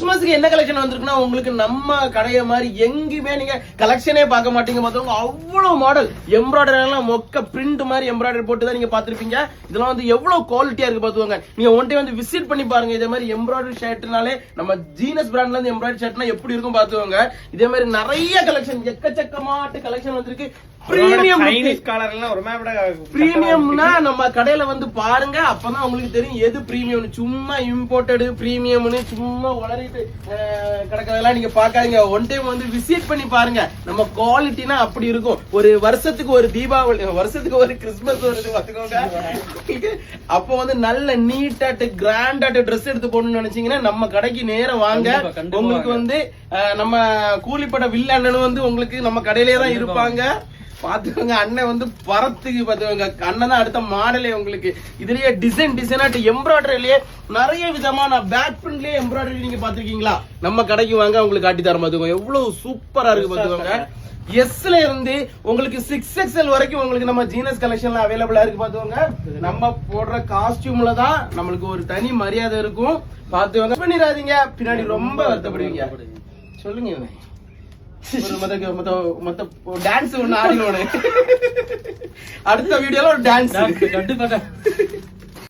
கிறிஸ்துமஸ்க்கு என்ன கலெக்ஷன் வந்திருக்குன்னா உங்களுக்கு நம்ம கடைய மாதிரி எங்கேயுமே நீங்க கலெக்ஷனே பார்க்க மாட்டீங்க. பார்த்தவங்க அவ்வளவு மாடல் எம்ப்ராய்டரி எல்லாம் மொக்க பிரிண்ட் மாதிரி எம்ப்ராய்டரி போட்டு தான் நீங்க பாத்திருப்பீங்க. இதெல்லாம் வந்து எவ்வளவு குவாலிட்டியா இருக்கு பாத்துவாங்க. நீங்க ஒன் டே வந்து விசிட் பண்ணி பாருங்க. இதே மாதிரி எம்ப்ராய்டரி ஷர்ட்னாலே நம்ம ஜீனஸ் பிராண்ட்ல இருந்து எம்ப்ராய்டரி ஷர்ட்னா எப்படி இருக்கும் பாத்துவாங்க. இதே மாதிரி நிறைய கலெக்ஷன் எக்கச்சக்கமாட்டு கலெக்ஷன் வந்திருக்கு. பிரீமியம்னா நம்ம கடையில வந்து பாருங்க, அப்பதான் உங்களுக்கு தெரியும் எது பிரீமியம். சும்மா இம்போர்ட்டடு பிரீமியம்னு சும்மா வளரிட்டு கிடக்கிறதெல்லாம் நீங்க பாக்காதீங்க. ஒன் டைம் வந்து விசிட் பண்ணி பாருங்க. நம்ம குவாலிட்டினா அப்படி இருக்கும். ஒரு வருஷத்துக்கு ஒரு தீபாவளி, வருஷத்துக்கு ஒரு கிறிஸ்துமஸ் வருது பாத்துக்கோங்க. அப்போ வந்து நல்ல நீட்டாட்டு கிராண்டாட்டு ட்ரெஸ் எடுத்து போடணும்னு நினைச்சீங்கன்னா நம்ம கடைக்கு நேரம் வாங்க. உங்களுக்கு வந்து நம்ம கூலிப்பட வில்லண்ணனும் வந்து உங்களுக்கு நம்ம கடையிலே தான் இருப்பாங்க. பாத்துக்கோங்க. அண்ணன் வந்து பரத்துக்கு பாத்துக்கோங்க. அண்ணன் தான் அடுத்த மாடலே உங்களுக்கு. இதுலயே டிசைனாட்டு எம்ப்ராய்டரிலேயே நிறைய விதமான பேக் பிரிண்ட்லயே எம்ப்ராய்டரி நீங்க பாத்துருக்கீங்களா? நம்ம கடைக்கு வாங்க, உங்களுக்கு காட்டி தர பாத்துக்கோங்க. எவ்வளவு சூப்பரா இருக்கு பாத்துக்கோங்க. எஸ்ல இருந்து உங்களுக்கு 6XL வரைக்கும் உங்களுக்கு நம்ம ஜீனஸ் கலெக்ஷன்ல அவைலபிளா இருக்கு பாத்துக்கோங்க. நம்ம போடுற காஸ்டியூம்ல தான் நம்மளுக்கு ஒரு தனி மரியாதை இருக்கும். பாத்துக்கோங்க. பண்ணிடாதீங்க, பின்னாடி ரொம்ப வருத்தப்படுவீங்க. சொல்லுங்க. டான்ஸ் ஒண்ணு ஆடினோட அடுத்த வீடியோல ஒரு டான்ஸ் கண்டிப்பா